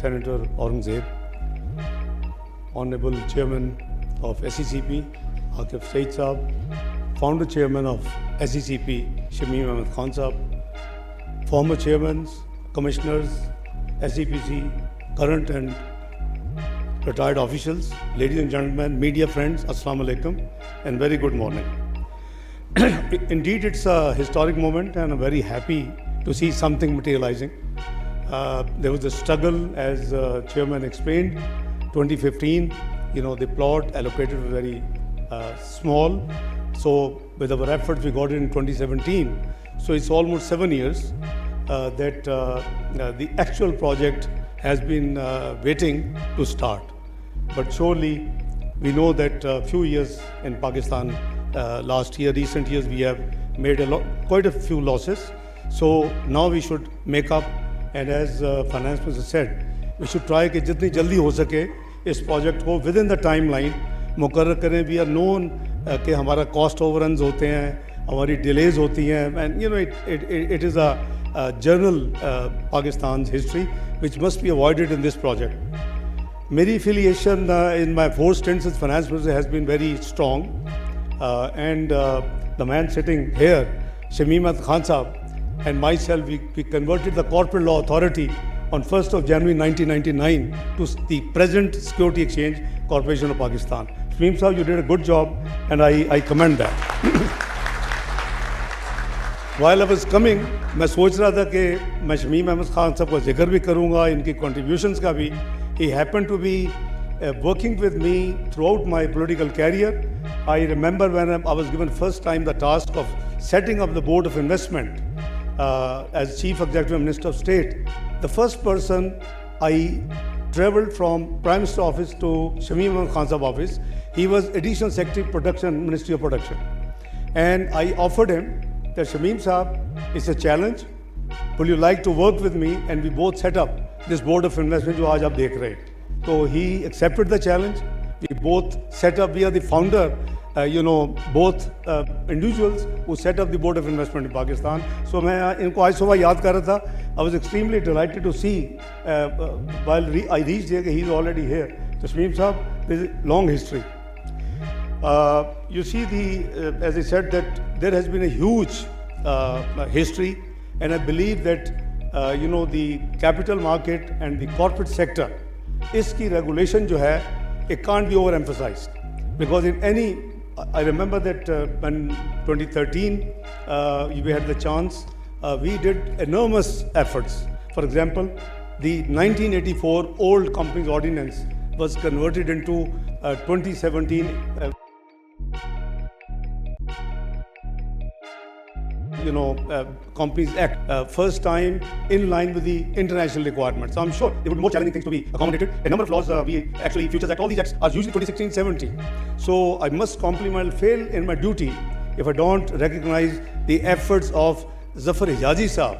Senator Aurangzeb, Honorable Chairman of SECP, Akif Saeed Saab, Founder Chairman of SECP, Shamim Ahmed Khan Saab, former Chairmen, Commissioners, SEPC, current and retired officials, ladies and gentlemen, media friends, Assalamu alaikum and very good morning. Indeed, it's a historic moment and I'm very happy to see something materializing. There was a struggle, as Chairman explained, 2015, the plot allocated was very small. So with our efforts, we got it in 2017. So it's almost 7 years that the actual project has been waiting to start. But surely we know that a few years in Pakistan, last year, recent years, we have made quite a few losses. So now we should make up, and as Finance Minister said, we should try कि जितनी जल्दी हो सके इस project को within the timeline मुकर्रर करें. We are known कि हमारा cost overruns होते हैं, हमारी delays होती हैं, and it is a general Pakistan's history which must be avoided in this project. मेरी affiliation in my 4 stints as Finance Minister has been very strong, and the man sitting here, Shamim Ahmed Khan Saab, and myself, we converted the Corporate Law Authority on 1st of January 1999 to the present Security Exchange Corporation of Pakistan. Shamim Saab, you did a good job and I commend that. While I was coming, मैं सोच रहा था कि मैं शमीम अहमद खान साहब का जिक्र भी करूँगा, इनकी contributions का भी. He happened to be working with me throughout my political career. I remember when I was given first time the task of setting up the Board of Investment as Chief Executive Minister of State. The first person I travelled from Prime Minister office to Shamim Ahmed Khan Saab office. He was Additional Secretary Production, Ministry of Production. And I offered him that Shamim Saab, it's a challenge. Would you like to work with me? And we both set up this Board of Investment जो आज आप देख रहे हैं. So he accepted the challenge. We both set up, we are the founder, both individuals who set up the Board of Investment in Pakistan. So मैं इनको आज सुबह याद कर रहा था. I was extremely delighted to see while I reached here, he's already here. So Shamim Saab, there is a long history. You see, as I said, that there has been a huge history, and I believe that the capital market and the corporate sector, इसकी regulation जो है, it can't be overemphasized, because in any, I remember that when 2013 we had the chance, we did enormous efforts. For example, the 1984 old Companies Ordinance was converted into 2017 Companies Act, first time in line with the international requirements. So I'm sure there would be more challenging things to be accommodated. A number of laws, Futures Act, all these acts are usually 2016-17. So I must compliment, fail in my duty if I don't recognize the efforts of Zafar Hijazi Saab,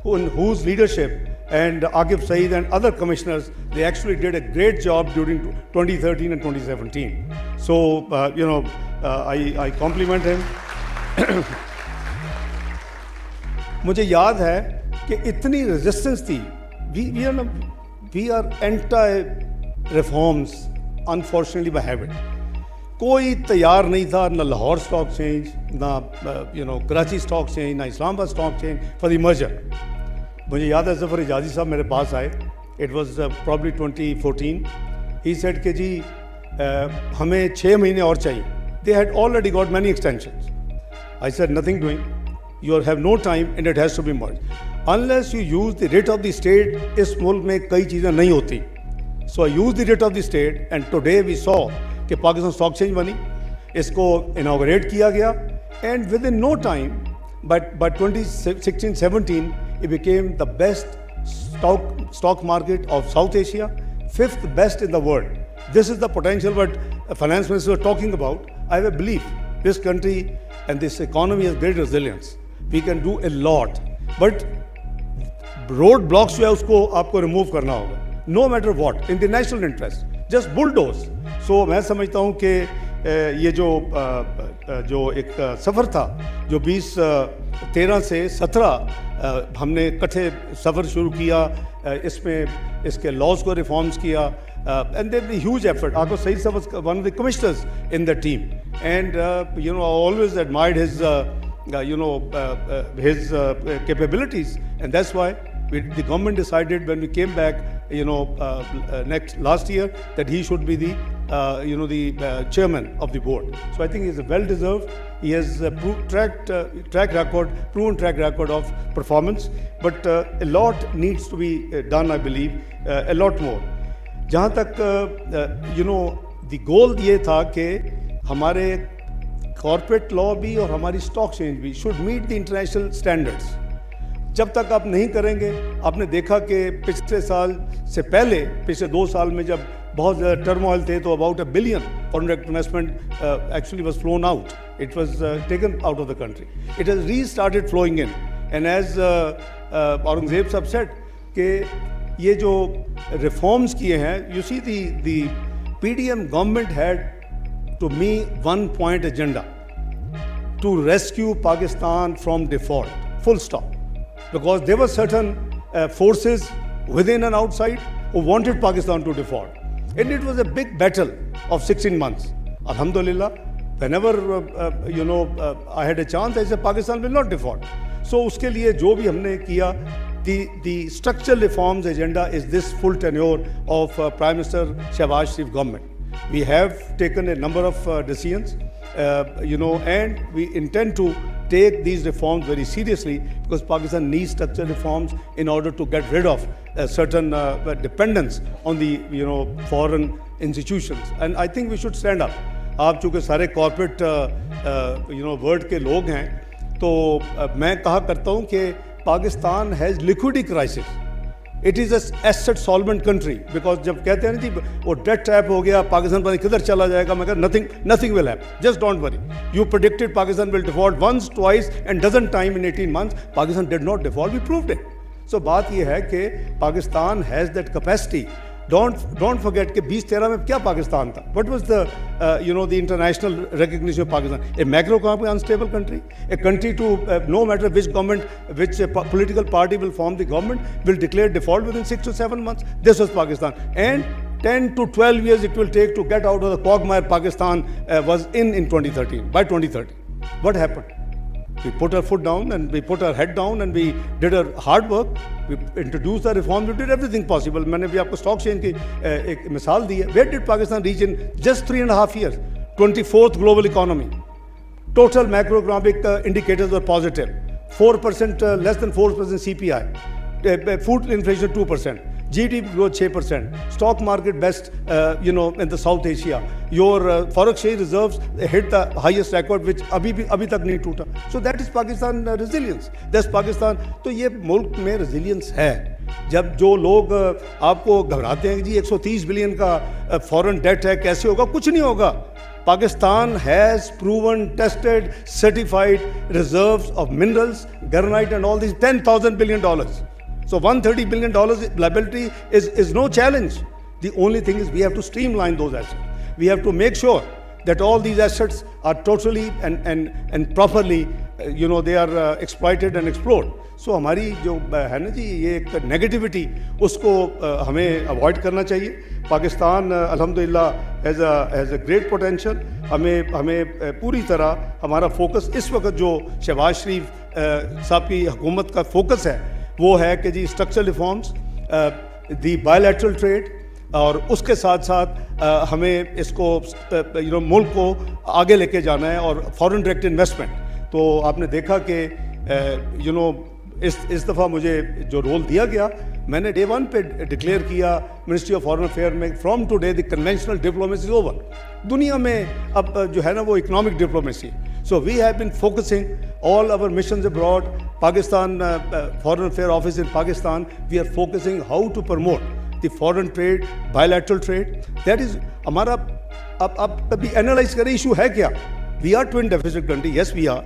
in whose leadership, and Akif Saeed and other commissioners, they actually did a great job during 2013 and 2017. So, I compliment him. मुझे याद है कि इतनी resistance थी. We are anti-reforms, unfortunately by habit. कोई तैयार नहीं था, ना लाहौर स्टॉक चेंज, ना कराची स्टॉक चेंज, ना Islamabad stock change for the merger. मुझे याद है ज़फ़र हिजाज़ी साहब मेरे पास आए. It was probably 2014. He said कि जी हमें 6 महीने और चाहिए. They had already got many extensions. I said nothing doing. You have no time and it has to be merged. Unless you use the writ of the state, इस मुल्क में कई चीज़ें नहीं होती. So I used the writ of the state and today we saw कि Pakistan stock exchange बनी, इसको inaugurate किया गया, and within no time, but by 2016-17, it became the best stock market of South Asia, 5th best in the world. This is the potential what Finance Minister was talking about. I have a belief this country and this economy has great resilience. We can do a lot, but road blocks जो है उसको आपको remove करना होगा. No matter what, in the national interest, just bulldoze. So मैं समझता हूँ कि ये जो एक सफ़र था जो 20 2013 से 17 हमने इकट्ठे सफ़र शुरू किया, इसमें इसके लॉज को रिफॉर्म्स किया, and there was a huge effort. Aaqib Saeed Sir was one of the commissioners in the team, and I always admired his his capabilities, and that's why the government decided when we came back, last year, that he should be the chairman of the board. So I think he is well deserved. He has a proven track record of performance, but a lot needs to be done, I believe, a lot more. जहाँ तक the goal ये था कि हमारे corporate law भी और हमारी stock exchange भी should meet the international standards. जब तक आप नहीं करेंगे, आपने देखा कि पिछले साल से पहले, पिछले 2 साल में जब बहुत ज़्यादा टर्मोइल थे, तो about $1 billion foreign direct investment actually was flown out. It was taken out of the country. It has restarted flowing in, and as Aurangzeb साहब सेड कि ये जो रिफॉर्म्स किए हैं, you see the PDM government had to me 1 point agenda: to rescue Pakistan from default, full stop, because there were certain forces within and outside who wanted Pakistan to default, and it was a big battle of 16 months. Alhamdulillah, whenever I had a chance, I said Pakistan will not default. So uske liye jo bhi humne kiya, the structural reforms agenda is this full tenure of Prime Minister Shehbaz Sharif government. We have taken a number of decisions, and we intend to take these reforms very seriously, because Pakistan needs structural reforms in order to get rid of certain dependence on the foreign institutions. And I think we should stand up. आप चूँकि सारे corporate world के लोग हैं, तो मैं कहा करता हूँ कि Pakistan has liquidity crisis. It is asset solvent country, because जब कहते हैं ना जी वो डेट ट्रैप हो गया, पाकिस्तान पता नहीं किधर चला जाएगा, मैं कहता nothing will happen, just don't worry. You predicted Pakistan will default once, twice and dozen time in 18 months. Pakistan did not default, we proved it. So बात ये है कि Pakistan has that capacity. Don't forget कि 2013 में क्या पाकिस्तान था. What was the international recognition of Pakistan? A macroeconomically unstable country, a country to no matter which government, which political party will form the government, will declare default within 6 to 7 months. This was Pakistan, and 10 to 12 years it will take to get out of the quagmire Pakistan was in 2013. By 2013, what happened? We put our foot down and we put our head down and we did our hard work. We introduced our reforms. We did everything possible. मैंने भी आपको stock exchange की एक मिसाल दी है. Where did Pakistan reach in just 3.5 years? 24th global economy. Total macroeconomic indicators were positive. 4% less than 4% CPI. Food inflation 2%. GDP growth 6%. Stock market best, in the South Asia. Your foreign exchange reserves hit the highest record, which अभी तक नहीं टूटा. So that is Pakistan resilience. That's Pakistan. तो ये मुल्क में resilience है. जब जो लोग आपको घबराते हैं कि जी 130 बिलियन का फॉरेन डेट है, कैसे होगा, कुछ नहीं होगा. Pakistan has proven, tested, certified reserves of minerals, granite and all these, $10,000 billion. So $130 billion liability is no challenge. The only thing is we have to streamline those assets. We have to make sure that all these assets are totally and properly, they are exploited and explored. So हमारी जो है ना जी, ये एक negativity, उसको हमें avoid करना चाहिए. पाकिस्तान अल्हम्दुलिल्लाह हैज़ अ ग्रेट पोटेंशियल. हमें पूरी तरह हमारा फोकस इस वक्त जो शहबाज शरीफ साहब की हुकूमत का फोकस है, वो है कि जी स्ट्रक्चरल रिफॉर्म्स, दी बायलैटरल ट्रेड, और उसके साथ साथ हमें इसको मुल्क को आगे लेके जाना है, और फॉरेन डायरेक्ट इन्वेस्टमेंट. तो आपने देखा कि इस दफ़ा मुझे जो रोल दिया गया, मैंने डे 1 पे डिक्लेयर किया मिनिस्ट्री ऑफ फॉरेन अफेयर में, from today the conventional diplomacy is over. दुनिया में अब जो है ना वो economic diplomacy. So we have been focusing all our missions abroad. Pakistan Foreign Affairs Office in Pakistan, we are focusing how to promote the foreign trade, bilateral trade. That is हमारा. अब कभी एनालाइज करें issue है क्या. We are twin deficit country. Yes, we are.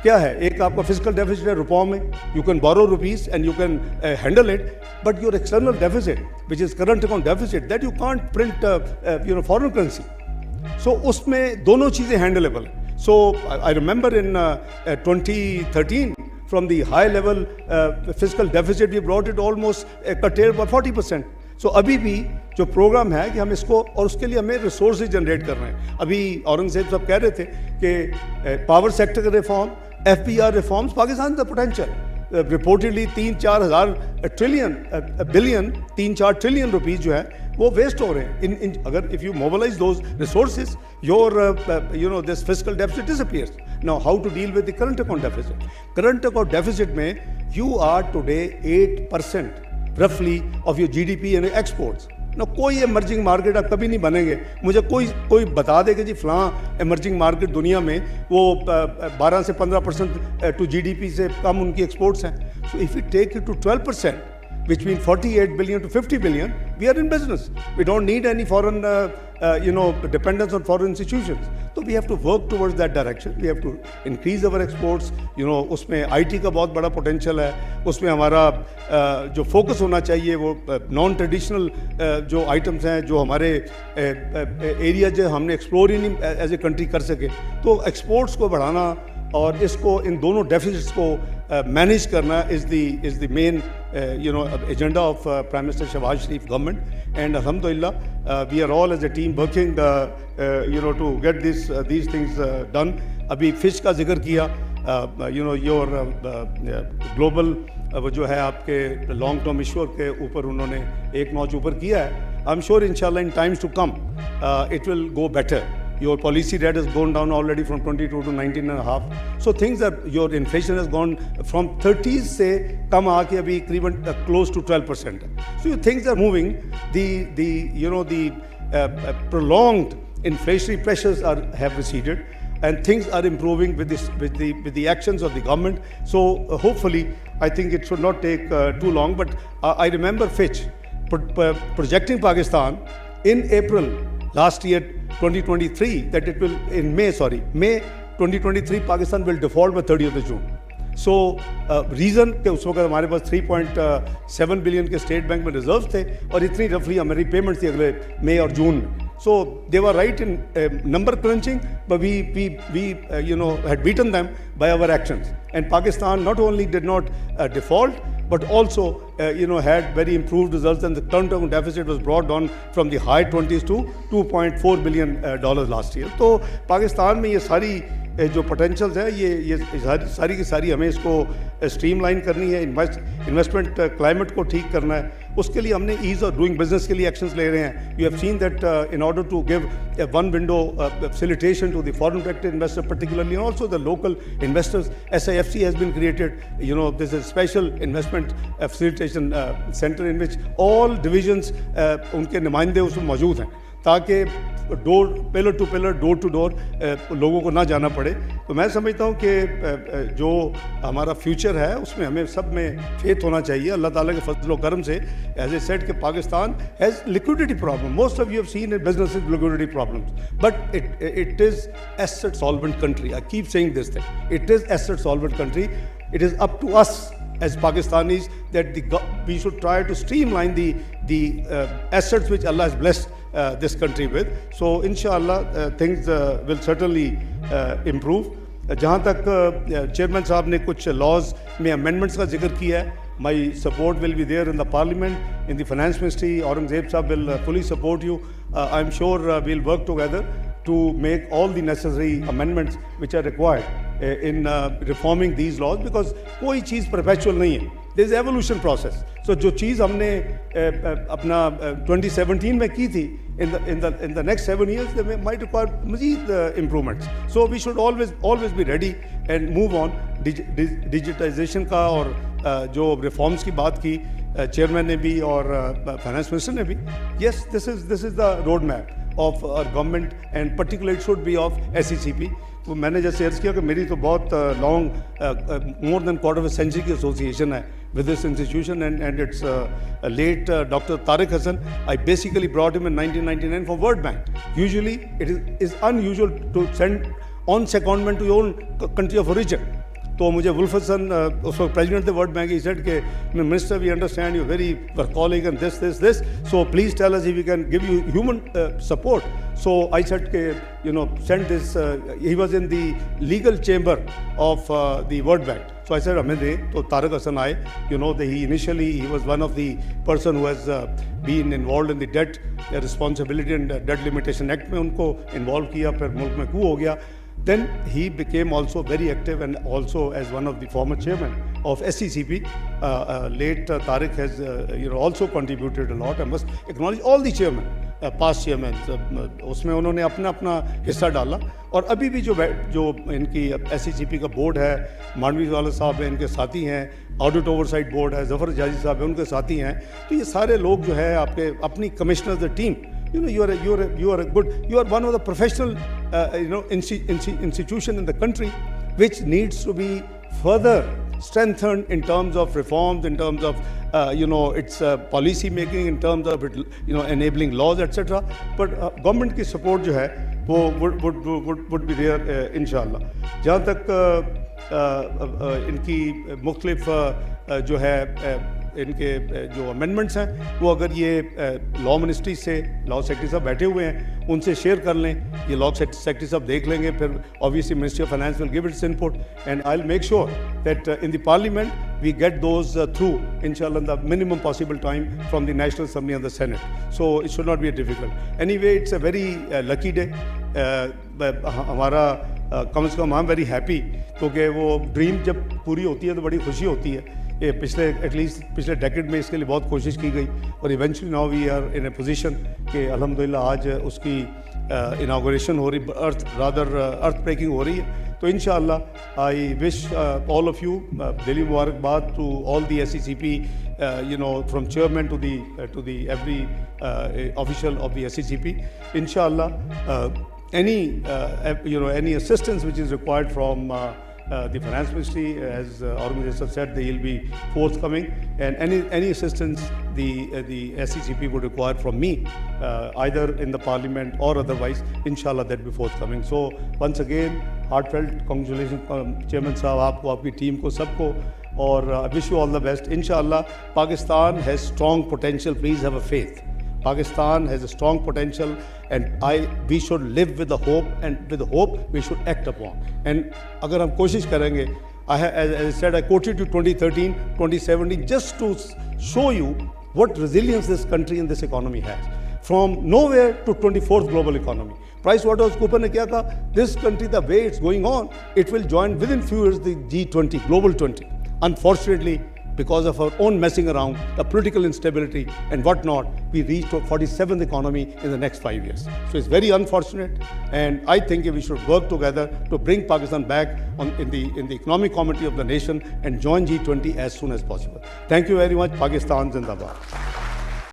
क्या है, एक आपका फिजिकल डेफिसिट है रुपयों में, you can borrow rupees and you can handle it, but your external deficit which is current account deficit, that you can't print foreign currency. So उसमें दोनों चीज़ें हैंडलेबल है. So I remember in 2013, from the high level fiscal deficit, we brought it almost curtailed by 40%. So अभी भी जो programme है कि हम इसको, और उसके लिए हमें रिसोर्सेज जनरेट कर रहे हैं. अभी औरंगजेब साहब कह रहे थे कि पावर सेक्टर का रिफॉर्म, FBR रिफॉर्म्स, पाकिस्तान का पोटेंशियल रिपोर्टेडली 3-4 हज़ार बिलियन 3-4 ट्रिलियन रुपीस जो है वो वेस्ट हो रहे हैं. इन अगर if you mobilise those resources, your this fiscal deficit disappears. Now how to deal with the current account deficit. Current account deficit में यू आर टुडे 8% रफली of your GDP and exports. ना कोई emerging market आप कभी नहीं बनेंगे. मुझे कोई बता दे कि जी फलां एमर्जिंग मार्केट दुनिया में वो 12 से 15% टू GDP से कम उनकी एक्सपोर्ट्स हैं. So if you take it to 12%, which means 48 billion to 50 billion, we are in business. We don't need any foreign, dependence on foreign institutions. So we have to work towards that direction. We have to increase our exports. उसमें IT का बहुत बड़ा potential है. उसमें हमारा जो focus होना चाहिए वो non-traditional जो items हैं, जो हमारे area जो हमने explore ही नहीं as a country कर सके. तो exports को बढ़ाना और इसको, इन दोनों डेफिसिट्स को मैनेज करना is the main agenda of prime minister Shahbaz Sharif government. And अल्हम्दुलिल्लाह we are all as a team working to get these things done. अभी फिश का जिक्र किया, योर ग्लोबल वो जो है आपके लॉन्ग टर्म इश्यूर के ऊपर उन्होंने एक नॉच ऊपर किया है. आई एम श्योर इंशाल्लाह in times to come it will go better. Your policy rate has gone down already from 22 to 19.5. So things are, your inflation has gone from 30s से कम आके अभी करीबन close to 12%. So things are moving. The prolonged inflationary pressures have receded, and things are improving with the actions of the government. So hopefully, I think it should not take too long. But I remember Fitch projecting Pakistan in April last year 2023 that it will May 2023 Pakistan will default by 30th of June. So reason कि उस वक्त हमारे पास 3.7 billion के state bank में reserve थे और इतनी रफली हमारी पेमेंट्स थी अगले मई और जून में. So they were right in number crunching, but we had beaten them by our actions. And Pakistan not only did not default, but also had very improved results, and the current account deficit was brought down from the high 20s to $2.4 billion last year. तो पाकिस्तान में ये सारी जो potentials है, ये सारी की सारी हमें इसको स्ट्रीमलाइन करनी है. इन्वेस्टमेंट क्लाइमेट को ठीक करना है. उसके लिए हमने ईज़ ऑफ डूइंग बिजनेस के लिए एक्शंस ले रहे हैं. You have seen that in order to give one window facilitation to the foreign direct investor particularly, and also the local investors, SIFC has been created. This is a special investment facilitation center in which all divisions उनके नुमाइंदे उसमें मौजूद हैं ताकि pillar to pillar, door to door लोगों को ना जाना पड़े. तो मैं समझता हूँ कि जो हमारा फ्यूचर है उसमें हमें सब में फेथ होना चाहिए. अल्लाह ताला के फजल करम से, एज ए सेड कि Pakistan has liquidity problem. Most of you have seen in business liquidity problems, but it is asset solvent country. I keep saying this thing, it is asset solvent country. It is up to us as Pakistanis that we should try to streamline the assets which Allah has blessed this country with. So inshallah things will certainly improve. जहाँ तक chairman साहब ने कुछ laws में amendments का जिक्र किया है, my support will be there in the parliament, in the finance ministry. Aurangzeb Sahab will fully support you. I'm sure we'll work together to make all the necessary amendments which are required in reforming these laws, because कोई चीज़ perpetual नहीं है. There is evolution process. So जो चीज़ हमने अपना 2017 में की थी, in the next 7 years they might require मज़ीद improvements. So we should always be ready and move on. Digitization का और जो reforms की बात की चेयरमैन ने भी और फाइनेंस मिनिस्टर ने भी, yes, this is the road map of our government, and particularly it should be of SECP. तो मैंने जैसे अर्ज़ किया कि मेरी तो बहुत long more than quarter of a century की एसोसिएशन है with this institution, and it's late Dr. Tariq Hassan. I basically brought him in 1999 from World Bank. Usually it is unusual to send on secondment to your own country of origin. तो मुझे wolf Hasan उस वक्त president थे world bank, he said कि minister we understand you very workaholic and this so please tell us if we can give you human support. So I said के send this, he was in the legal chamber of the World Bank. So I said हमें दे. तो तारक हसन आए. He was one of the person who has been involved in the debt responsibility and debt limitation act में उनको involve किया. फिर मुल्क में coup हो गया. Then he became also very active and also as one of the former chairman of SCCP. Late Tariq has also contributed a lot. I must acknowledge all the chairmen, past chairmen. उसमें उन्होंने अपना अपना हिस्सा डाला और अभी भी जो इनकी SCCP का बोर्ड है, मानवी वाला साहब है, इनके साथी हैं, ऑडिट ओवरसाइट बोर्ड है, जफर जाजी साहब है, उनके साथी हैं. तो ये सारे लोग जो है आपके अपनी commissioners the team. You are one of the professional institution in the country which needs to be further strengthened in terms of reforms, in terms of its policy making, in terms of it, enabling laws, etc. But government की support जो है वो would be there inshallah. जहाँ तक इनकी मुख्तलिफ जो है इनके जो अमेंडमेंट्स हैं वो अगर ये लॉ मिनिस्ट्री से लॉ सेक्रेटरी साहब बैठे हुए हैं उनसे शेयर कर लें, ये लॉ सेक्रेटरी साहब देख लेंगे, फिर obviously ministry of finance will give its input and I will make sure that in the parliament we get those through inshallah in the minimum possible time from the National Assembly and the Senate. So it should not be difficult. Anyway, it's a very lucky day. हमारा कम से कम I'm very happy क्योंकि वो dream जब पूरी होती है तो बड़ी खुशी होती है. ये पिछले डेकेड में इसके लिए बहुत कोशिश की गई और eventually now we are in a position कि अल्हम्दुलिल्लाह आज उसकी इनागोरेशन हो रही, अर्थ ब्रेकिंग हो रही है. तो इंशाअल्लाह I wish all of you दिली मुबारकबाद to all the SCCP, from chairman to the every official of the SCCP. Inshallah, any assistance which is required from the finance ministry, as Aurangzeb said, they will be forthcoming, and any assistance the SCCP would require from me, either in the parliament or otherwise, inshallah that be forthcoming. So once again, heartfelt congratulations chairman साहब, आपको, आपकी team को, सबको, और wish you all the best. Inshallah, Pakistan has strong potential. Please have a faith. Pakistan has a strong potential, and we should live with the hope, and with the hope we should act upon. And अगर हम कोशिश करेंगे, as I said, I quoted you 2013, 2017, just to show you what resilience this country and this economy has. From nowhere to 24th global economy. PricewaterhouseCoopers ने क्या कहा? This country, the way it's going on, it will join within few years the G20, Global 20. Unfortunately, because of our own messing around, the political instability and whatnot, we reached a 47th economy in the next 5 years. So it's very unfortunate, and I think we should work together to bring Pakistan back in the economic committee of the nation and join G20 as soon as possible. Thank you very much. Pakistan Zindabad.